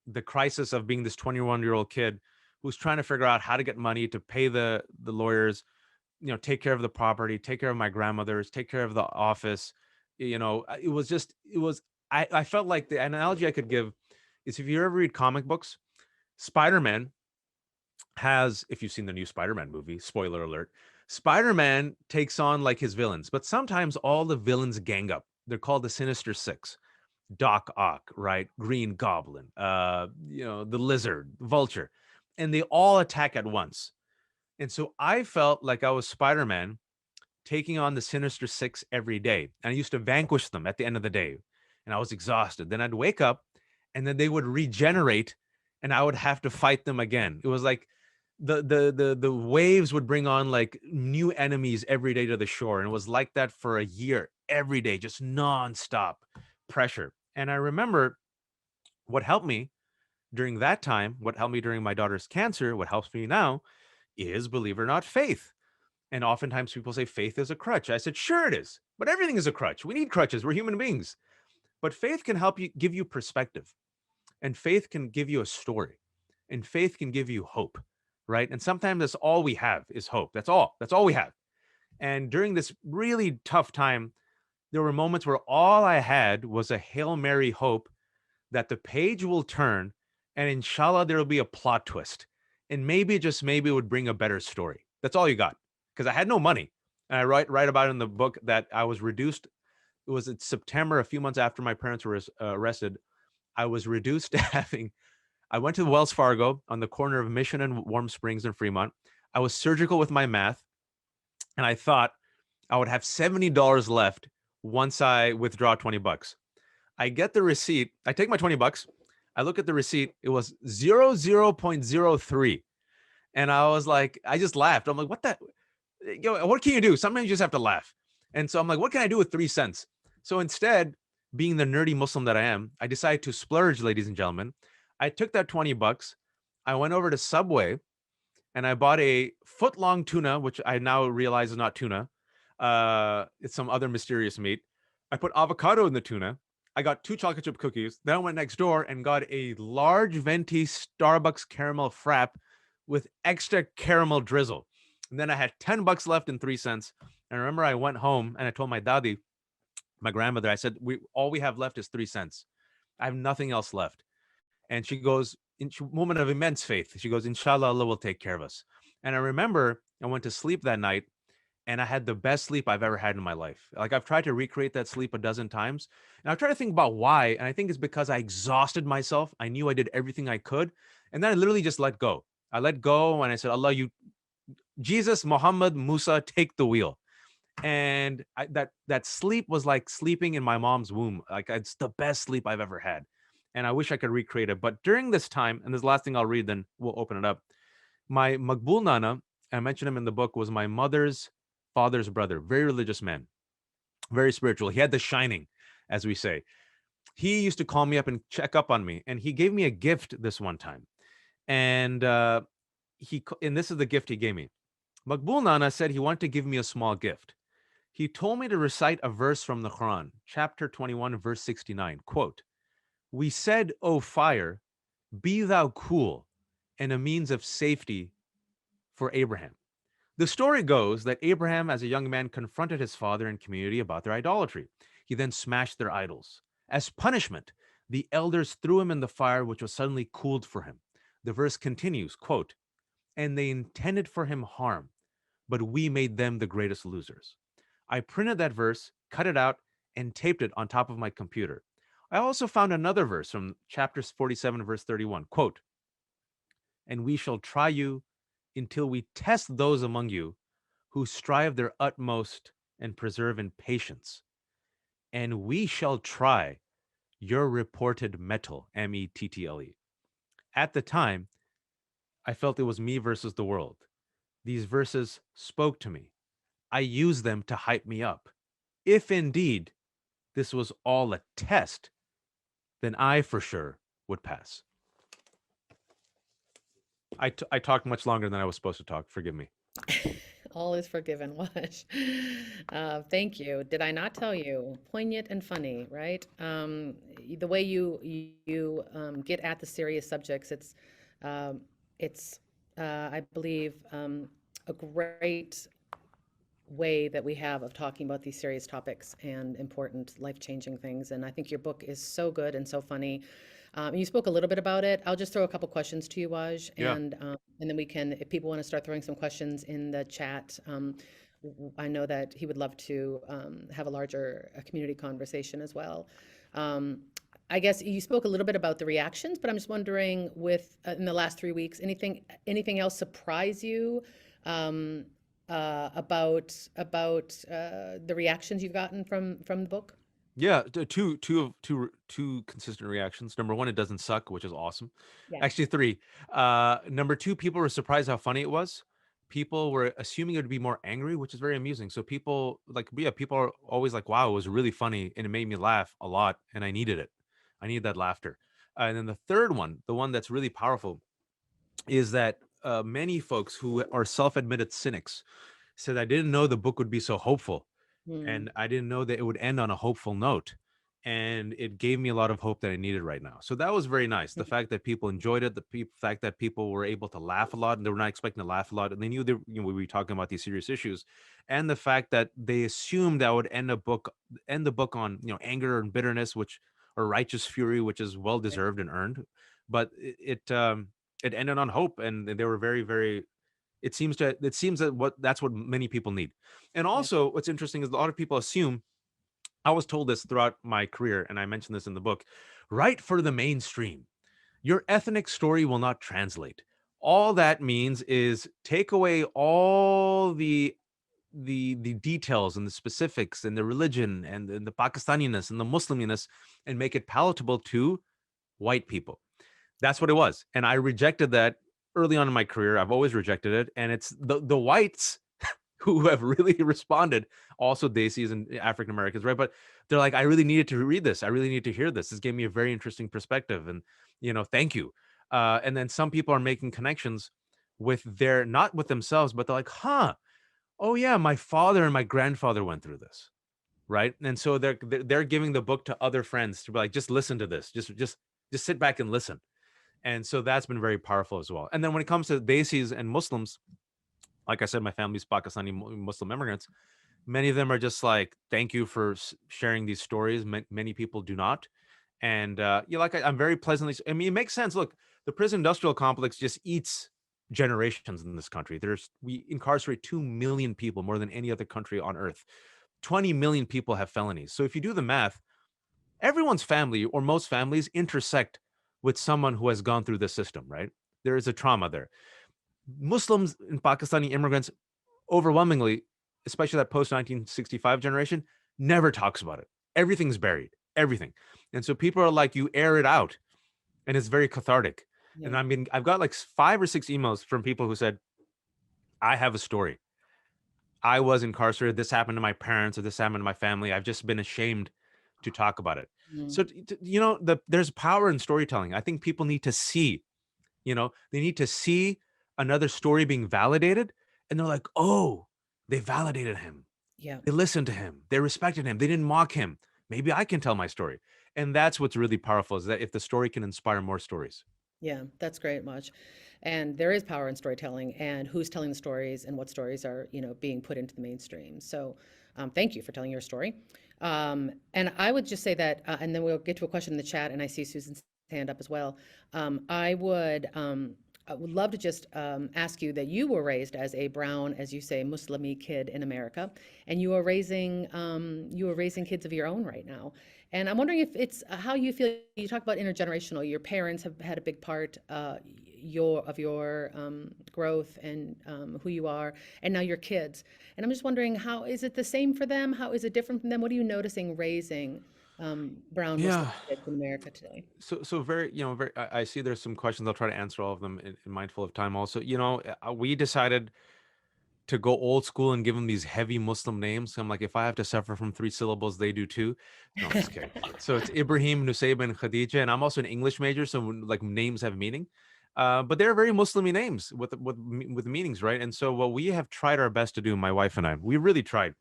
the crisis of being this 21-year-old kid who's trying to figure out how to get money to pay the lawyers, take care of the property, take care of my grandmothers, take care of the office. I felt like the analogy I could give is, if you ever read comic books, Spider-Man has, if you've seen the new Spider-Man movie, spoiler alert, Spider-Man takes on like his villains, but sometimes all the villains gang up. They're called the Sinister Six. Doc Ock, right? Green Goblin, the Lizard, Vulture, and they all attack at once. And so I felt like I was Spider-Man taking on the Sinister Six every day. And I used to vanquish them at the end of the day. And I was exhausted. Then I'd wake up, and then they would regenerate, and I would have to fight them again. It was like the waves would bring on like new enemies every day to the shore, and it was like that for a year, every day, just nonstop pressure. And I remember what helped me during that time, what helped me during my daughter's cancer, what helps me now is, believe it or not, faith. And oftentimes people say faith is a crutch. I said, sure it is, but everything is a crutch. We need crutches. We're human beings. But faith can help you, give you perspective, and faith can give you a story, and faith can give you hope, right? And sometimes that's all we have is hope. That's all. That's all we have. And during this really tough time, there were moments where all I had was a Hail Mary hope that the page will turn and inshallah there will be a plot twist. And maybe, just maybe, it would bring a better story. That's all you got. Because I had no money. And I write about it in the book that I was reduced. It was in September, a few months after my parents were arrested. I was reduced to I went to Wells Fargo on the corner of Mission and Warm Springs in Fremont. I was surgical with my math, and I thought I would have $70 left once I withdraw 20 bucks. I get the receipt. I take my 20 bucks. I look at the receipt. It was 0.03. And I was like, I just laughed. I'm like, what the, what can you do? Sometimes you just have to laugh. And so I'm like, what can I do with 3 cents? So instead, being the nerdy Muslim that I am, I decided to splurge, ladies and gentlemen. I took that 20 bucks. I went over to Subway and I bought a foot-long tuna, which I now realize is not tuna. It's some other mysterious meat. I put avocado in the tuna. I got 2 chocolate chip cookies. Then I went next door and got a large venti Starbucks caramel frap with extra caramel drizzle. And then I had 10 bucks left and 3 cents. And I remember I went home and I told my dadi, my grandmother, I said, all we have left is 3 cents. I have nothing else left. And she goes, woman of immense faith. She goes, inshallah, Allah will take care of us. And I remember I went to sleep that night and I had the best sleep I've ever had in my life. Like, I've tried to recreate that sleep a dozen times. And I've tried to think about why. And I think it's because I exhausted myself. I knew I did everything I could. And then I literally just let go. I let go and I said, Allah, you, Jesus, Muhammad, Musa, take the wheel. And that sleep was like sleeping in my mom's womb. Like, it's the best sleep I've ever had. And I wish I could recreate it. But during this time, and this is the last thing I'll read, then we'll open it up. My Makbul Nana, I mentioned him in the book, was my mother's father's brother, very religious man, very spiritual. He had the shining, as we say. He used to call me up and check up on me. And he gave me a gift this one time. And this is the gift he gave me. Makbul Nana said he wanted to give me a small gift. He told me to recite a verse from the Quran, chapter 21, verse 69, quote, "We said, O fire, be thou cool and a means of safety for Abraham." The story goes that Abraham, as a young man, confronted his father and community about their idolatry. He then smashed their idols. As punishment, the elders threw him in the fire, which was suddenly cooled for him. The verse continues, quote, "And they intended for him harm, but we made them the greatest losers." I printed that verse, cut it out, and taped it on top of my computer. I also found another verse from chapter 47, verse 31, quote, "And we shall try you until we test those among you who strive their utmost and preserve in patience. And we shall try your reported mettle," METTLE. At the time, I felt it was me versus the world. These verses spoke to me. I used them to hype me up. If indeed this was all a test, then I for sure would pass. I talked much longer than I was supposed to talk. Forgive me. All is forgiven, Wash. Thank you. Did I not tell you? Poignant and funny, right? The way you get at the serious subjects, it's I believe a great way that we have of talking about these serious topics and important life-changing things. And I think your book is so good and so funny. You spoke a little bit about it. I'll just throw a couple questions to you, Waj, Yeah. and then we can, if people want to start throwing some questions in the chat, I know that he would love to have a larger community conversation as well. I guess you spoke a little bit about the reactions, but I'm just wondering, with in the last 3 weeks, anything else surprise you about the reactions you've gotten from the book? Yeah, two consistent reactions. Number one, it doesn't suck, which is awesome. Yeah. Actually, three. Number two, people were surprised how funny it was. People were assuming it would be more angry, which is very amusing. So people like, yeah, people are always like, "Wow, it was really funny," and it made me laugh a lot, and I needed it. I needed that laughter. And then the third one, the one that's really powerful, is that many folks who are self-admitted cynics said, "I didn't know the book would be so hopeful." Mm. And I didn't know that it would end on a hopeful note. And it gave me a lot of hope that I needed right now. So that was very nice. The fact that people enjoyed it, fact that people were able to laugh a lot, and they were not expecting to laugh a lot, and they knew they, we were talking about these serious issues, and the fact that they assumed I would end the book on anger and bitterness, which or righteous fury, which is well deserved and earned, but it ended on hope, and they were very very it seems that that's what many people need. And Yeah. also what's interesting is a lot of people assume, I was told this throughout my career, and I mentioned this in the book, write for the mainstream. Your ethnic story will not translate. All that means is take away all the details and the specifics and the religion and the Pakistaniness and the Musliminess, and make it palatable to white people. That's what it was. And I rejected that early on in my career. I've always rejected it. And it's the whites who have really responded, also Desis and African Americans, right? But they're like, I really needed to read this. I really need to hear this. This gave me a very interesting perspective. And, thank you. And then some people are making connections with their, not with themselves, but they're like, huh, oh yeah, my father and my grandfather went through this. Right. And so they're giving the book to other friends to be like, just listen to this. Just sit back and listen. And so that's been very powerful as well. And then when it comes to Desis and Muslims, like I said, my family's Pakistani Muslim immigrants. Many of them are just like, thank you for sharing these stories. Many people do not. And I'm very pleasantly, I mean, it makes sense. Look, the prison industrial complex just eats generations in this country. We incarcerate 2 million people, more than any other country on earth. 20 million people have felonies. So if you do the math, everyone's family or most families intersect with someone who has gone through the system, right? There is a trauma there. Muslims and Pakistani immigrants, overwhelmingly, especially that post 1965 generation, never talks about it. Everything's buried, everything. And so people are like, you air it out, and it's very cathartic. Yeah. And I mean, I've got like 5 or 6 emails from people who said, I have a story. I was incarcerated. This happened to my parents, or this happened to my family. I've just been ashamed to talk about it. Mm. So, there's power in storytelling. I think people need to see, they need to see another story being validated. And they're like, oh, they validated him. Yeah. They listened to him. They respected him. They didn't mock him. Maybe I can tell my story. And that's what's really powerful, is that if the story can inspire more stories. Yeah, that's great, Maj. And there is power in storytelling, and who's telling the stories and what stories are, being put into the mainstream. So thank you for telling your story. And I would just say that, and then we'll get to a question in the chat, and I see Susan's hand up as well. I would love to just ask you that you were raised as a brown, as you say, Muslimi kid in America, and you are raising kids of your own right now. And I'm wondering if it's how you feel. You talk about intergenerational. Your parents have had a big part of your growth and who you are, and now your kids. And I'm just wondering, how is it the same for them? How is it different from them? What are you noticing raising brown Muslim Yeah. kids in America today? So very, very, I see there's some questions. I'll try to answer all of them in mindful of time also. We decided to go old school and give them these heavy Muslim names. I'm like, if I have to suffer from 3 syllables, they do too. No, I'm just kidding. So it's Ibrahim, Nusayba, and Khadija. And I'm also an English major, so like names have meaning. But they're very Muslimy names with meanings, right? And so what we have tried our best to do, my wife and I, we really tried,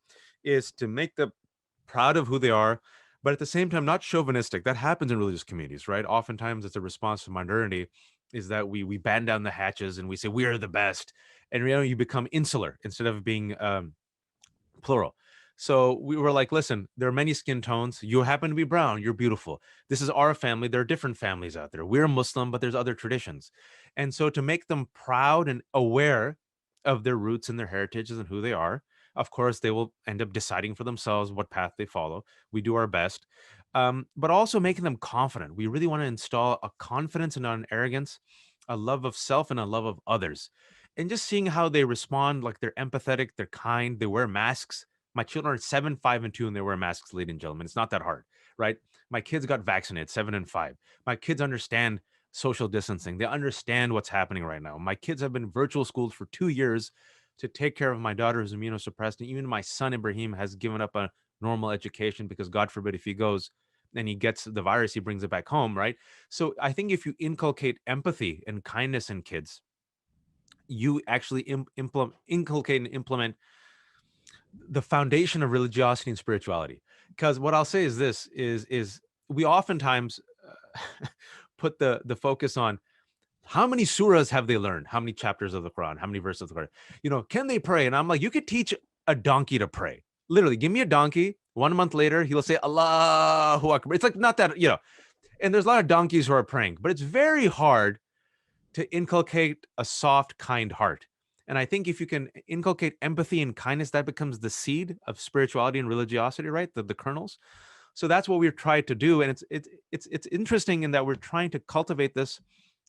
is to make them proud of who they are, but at the same time, not chauvinistic. That happens in religious communities, right? Oftentimes it's a response to modernity, is that we batten down the hatches and we say we are the best, and you become insular instead of being plural. So we were like, listen, there are many skin tones. You happen to be brown. You're beautiful. This is our family. There are different families out there. We're Muslim, but there's other traditions. And so to make them proud and aware of their roots and their heritages and who they are, of course, they will end up deciding for themselves what path they follow. We do our best. But also making them confident. We really want to install a confidence and not an arrogance, a love of self and a love of others. And just seeing how they respond, like they're empathetic, they're kind, they wear masks, My children are 7, 5, and 2, and they wear masks, ladies and gentlemen. It's not that hard, right? My kids got vaccinated, 7 and 5. My kids understand social distancing. They understand what's happening right now. My kids have been virtual schooled for 2 years to take care of my daughter who's immunosuppressed. And even my son, Ibrahim, has given up a normal education because God forbid if he goes and he gets the virus, he brings it back home, right? So I think if you inculcate empathy and kindness in kids, you actually inculcate and implement the foundation of religiosity and spirituality. Because what I'll say is this is we oftentimes put the focus on how many surahs have they learned, how many chapters of the Quran, how many verses of the Quran, can they pray? And I'm like, you could teach a donkey to pray. Literally, give me a donkey. 1 month later, he'll say Allahu Akbar. It's like not that, and there's a lot of donkeys who are praying, but it's very hard to inculcate a soft, kind heart. And I think if you can inculcate empathy and kindness, that becomes the seed of spirituality and religiosity, right? The kernels. So that's what we're trying to do. And it's interesting in that we're trying to cultivate this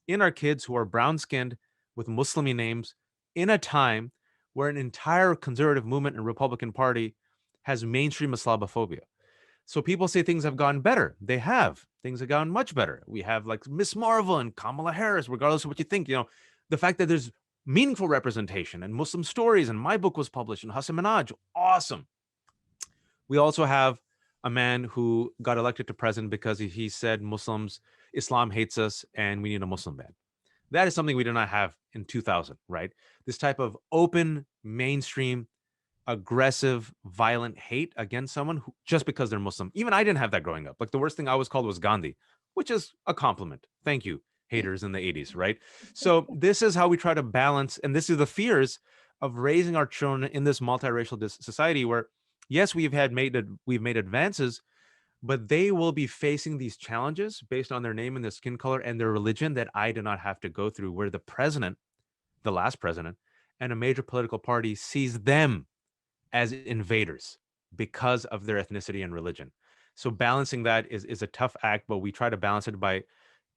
in our kids who are brown-skinned with Muslimi names in a time where an entire conservative movement and Republican Party has mainstream Islamophobia. So people say things have gone better. They have. Things have gone much better. We have like Miss Marvel and Kamala Harris, regardless of what you think. The fact that there's meaningful representation and Muslim stories, and my book was published, and Hassan Minhaj, awesome. We also have a man who got elected to president because he said Islam hates us, and we need a Muslim ban. That is something we did not have in 2000, right? This type of open, mainstream, aggressive, violent hate against someone just because they're Muslim. Even I didn't have that growing up. Like the worst thing I was called was Gandhi, which is a compliment. Thank you, haters in the 80s, right? So this is how we try to balance, and this is the fears of raising our children in this multiracial society where, yes, we've made advances, but they will be facing these challenges based on their name and their skin color and their religion that I did not have to go through, where the last president, and a major political party sees them as invaders because of their ethnicity and religion. So balancing that is a tough act, but we try to balance it by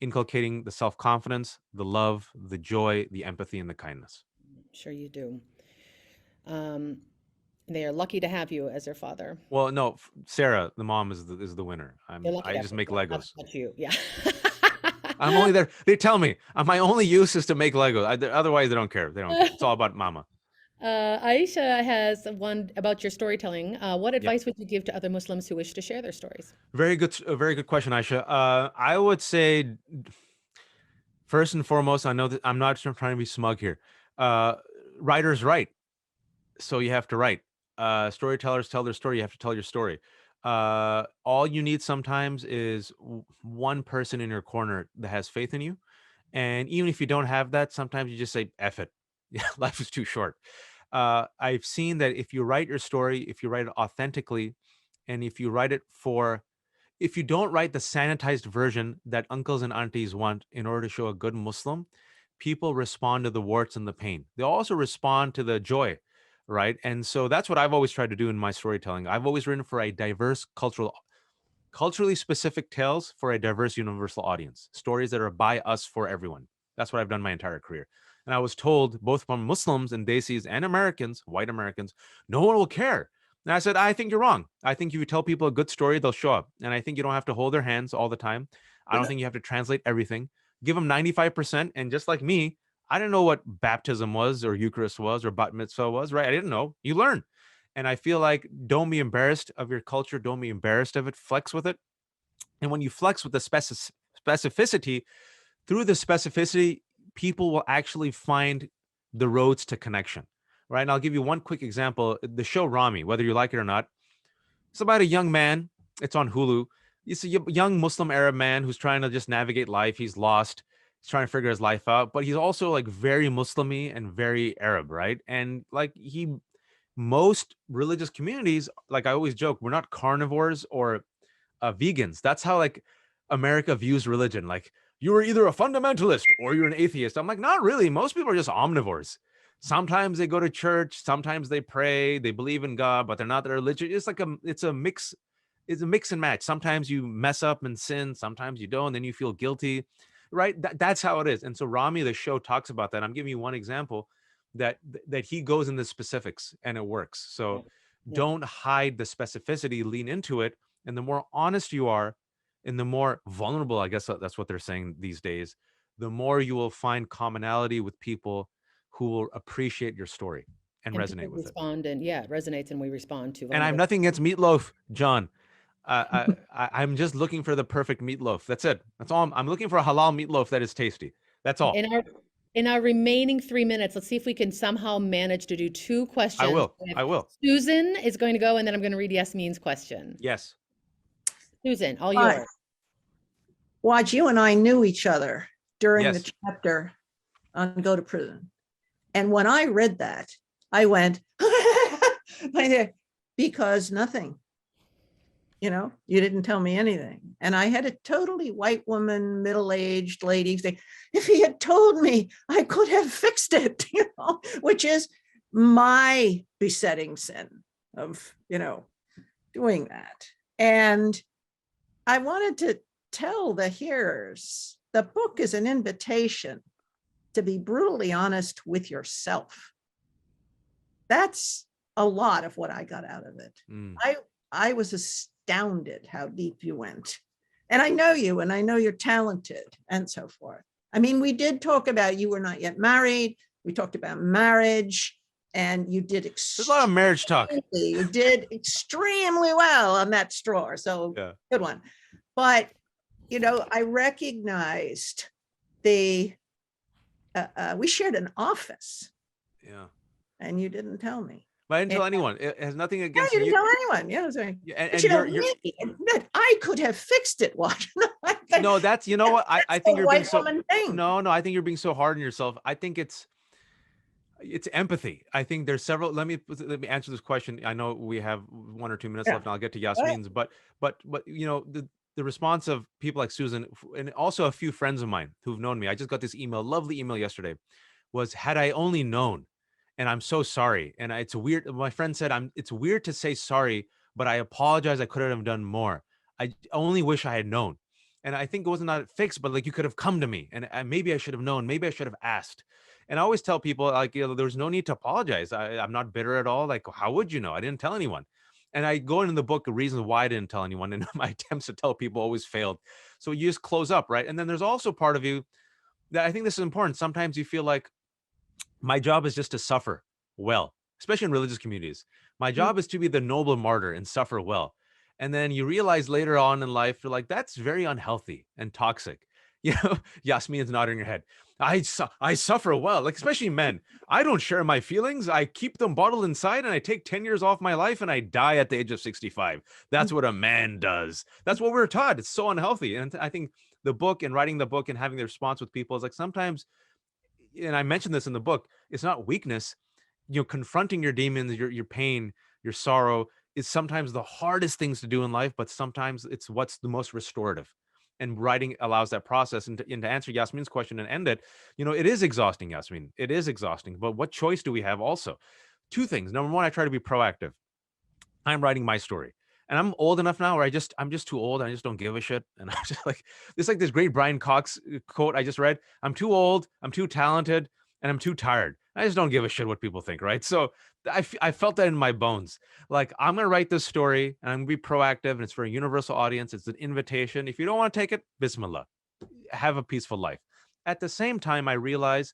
inculcating the self-confidence, the love, the joy, the empathy, and the kindness. Sure you do. They are lucky to have you as their father. Well, no, Sarah, the mom, is the winner. I just make Legos. Not you, yeah. I'm only there. They tell me my only use is to make Legos. Otherwise, they don't care. It's all about mama. Aisha has one about your storytelling. What advice would you give to other Muslims who wish to share their stories? Very good question, Aisha. I would say, first and foremost, I know that I'm not trying to be smug here. Writers write, so you have to write. Storytellers tell their story. You have to tell your story. All you need sometimes is one person in your corner that has faith in you. And even if you don't have that, sometimes you just say, F it. Life is too short. I've seen that if you write your story, if you write it authentically, and if you don't write the sanitized version that uncles and aunties want in order to show a good Muslim, people respond to the warts and the pain. They also respond to the joy, right? And so that's what I've always tried to do in my storytelling. I've always written for a diverse culturally specific tales for a diverse universal audience, stories that are by us for everyone. That's what I've done my entire career. And I was told, both from Muslims and Desis and Americans, white Americans, no one will care. And I said, I think you're wrong. I think if you tell people a good story, they'll show up. And I think you don't have to hold their hands all the time. I don't think you have to translate everything. Give them 95%. And just like me, I didn't know what baptism was or Eucharist was or bat mitzvah was, right? I didn't know. You learn. And I feel like don't be embarrassed of your culture. Don't be embarrassed of it. Flex with it. And when you flex with the specificity, through the specificity, people will actually find the roads to connection, right? And I'll give you one quick example. The show Rami, whether you like it or not, it's about a young man. It's on Hulu. It's a young Muslim Arab man who's trying to just navigate life. He's lost. He's trying to figure his life out, but he's also like very Muslim-y and very Arab, right? And like most religious communities, like I always joke, we're not carnivores or vegans. That's how like America views religion. Like, you are either a fundamentalist or you're an atheist. I'm like, not really. Most people are just omnivores. Sometimes they go to church. Sometimes they pray. They believe in God, but they're not religious. It's like it's a mix. It's a mix and match. Sometimes you mess up and sin. Sometimes you don't. Then you feel guilty, right? That's how it is. And so Rami, the show, talks about that. I'm giving you one example that he goes in the specifics and it works. So Don't hide the specificity, lean into it. And the more honest you are, and the more vulnerable, I guess that's what they're saying these days, the more you will find commonality with people who will appreciate your story and resonate people with it. respond, and it resonates, and we respond to And I have nothing against meatloaf, John. I'm just looking for the perfect meatloaf. That's it. That's all. I'm looking for a halal meatloaf that is tasty. That's all. In our remaining 3 minutes, let's see if we can somehow manage to do 2 questions. I will. Susan is going to go, and then I'm going to read Yasmin's question. Yes. Susan, all yours. Waj, you and I knew each other during Yes. the chapter on Go to Prison. And when I read that, I went, because nothing. You didn't tell me anything. And I had a totally white woman, middle-aged lady say, if he had told me, I could have fixed it, which is my besetting sin of, doing that. And I wanted to tell the hearers, the book is an invitation to be brutally honest with yourself. That's a lot of what I got out of it. I was astounded how deep you went. And I know you, and I know you're talented and so forth. I mean, we did talk about you were not yet married. We talked about marriage, and you did There's a lot of marriage talk. You did extremely well on that straw. So good one. But, I recognized we shared an office. Yeah. And you didn't tell me. But I didn't tell anyone. It has nothing against you. You Didn't tell anyone. Yeah, sorry. And that I could have fixed it. What? No, that's what I think you're being so. Thing. No, I think you're being so hard on yourself. I think it's empathy. I think there's several. Let me answer this question. I know we have 1 or 2 minutes left, and I'll get to Yasmin's. But the response of people like Susan, and also a few friends of mine who've known me. I just got this lovely email yesterday. Was, had I only known. And I'm so sorry. And it's weird. My friend said, it's weird to say sorry, but I apologize. I couldn't have done more. I only wish I had known. And I think it wasn't not fixed, but like you could have come to me, and maybe I should have known. Maybe I should have asked. And I always tell people, like, there's no need to apologize. I'm not bitter at all. Like, how would you know? I didn't tell anyone. And I go into the book of reasons why I didn't tell anyone. And my attempts to tell people always failed. So you just close up, right? And then there's also part of you that I think this is important. Sometimes you feel like, my job is just to suffer well, especially in religious communities. My job is to be the noble martyr and suffer well. And then you realize later on in life, you're like, that's very unhealthy and toxic. Yasmin's nodding her head. I suffer well, like especially men. I don't share my feelings. I keep them bottled inside, and I take 10 years off my life, and I die at the age of 65. That's what a man does. That's what we're taught. It's so unhealthy. And I think the book and writing the book and having the response with people is like sometimes, and I mentioned this in the book, it's not weakness. Confronting your demons, your pain, your sorrow is sometimes the hardest things to do in life, but sometimes it's what's the most restorative. And writing allows that process. And to answer Yasmin's question and end it, it is exhausting, Yasmin. It is exhausting. But what choice do we have also? 2 things. Number 1, I try to be proactive. I'm writing my story. And I'm old enough now where I'm just too old. And I just don't give a shit. And I'm just like, this Brian Brian Cox quote I just read. I'm too old, I'm too talented, and I'm too tired. I just don't give a shit what people think, right? So I felt that in my bones. Like, I'm going to write this story, and I'm going to be proactive, and it's for a universal audience. It's an invitation. If you don't want to take it, bismillah. Have a peaceful life. At the same time, I realize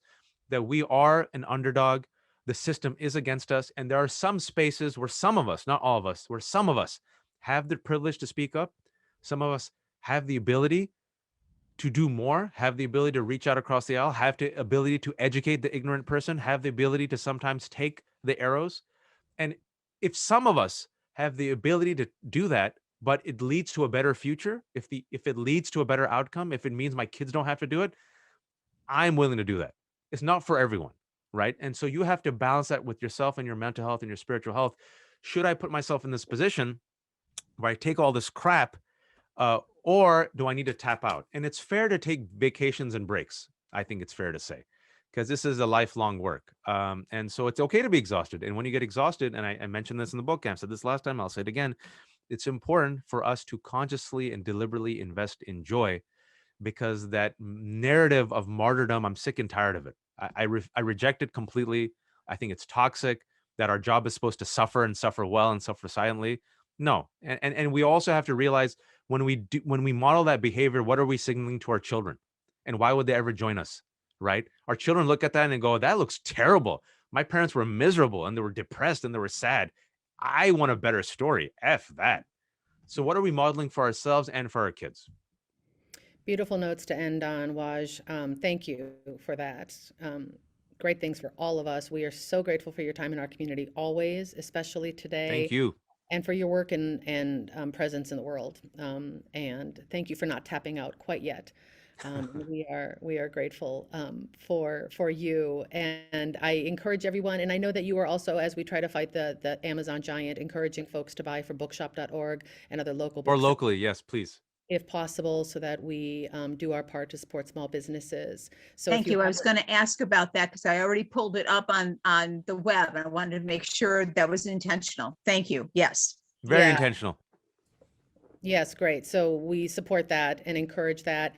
that we are an underdog. The system is against us. And there are some spaces where some of us, not all of us, where some of us have the privilege to speak up. Some of us have the ability to do more, have the ability to reach out across the aisle, have the ability to educate the ignorant person, have the ability to sometimes take the arrows. And if some of us have the ability to do that, but it leads to a better future, if it leads to a better outcome, if it means my kids don't have to do it, I'm willing to do that. It's not for everyone, right? And so you have to balance that with yourself and your mental health and your spiritual health. Should I put myself in this position where I take all this crap, or do I need to tap out? And it's fair to take vacations and breaks. I think it's fair to say, because this is a lifelong work. And so it's okay to be exhausted. And when you get exhausted, and I mentioned this in the book, I said this last time, I'll say it again, it's important for us to consciously and deliberately invest in joy, because that narrative of martyrdom, I'm sick and tired of it. I reject it completely. I think it's toxic. that our job is supposed to suffer and suffer well and suffer silently. No. And we also have to realize when we model that behavior, what are we signaling to our children? And why would they ever join us? Right? Our children look at that and go, that looks terrible. My parents were miserable and they were depressed and they were sad. I want a better story. F that. So what are we modeling for ourselves and for our kids? Beautiful notes to end on, Waj. Thank you for that. Great things for all of us. We are so grateful for your time in our community always, especially today. Thank you. And for your work and presence in the world. And thank you for not tapping out quite yet. We are grateful for you. And I encourage everyone, and I know that you are also, as we try to fight the Amazon giant, encouraging folks to buy from bookshop.org and other local Or bookshops, locally, yes, please. if possible, so that we do our part to support small businesses. So Thank you. I was going to ask about that because I already pulled it up on the web and I wanted to make sure that was intentional. Thank you. Yes. Very Yeah. intentional. Yes, great. So we support that and encourage that.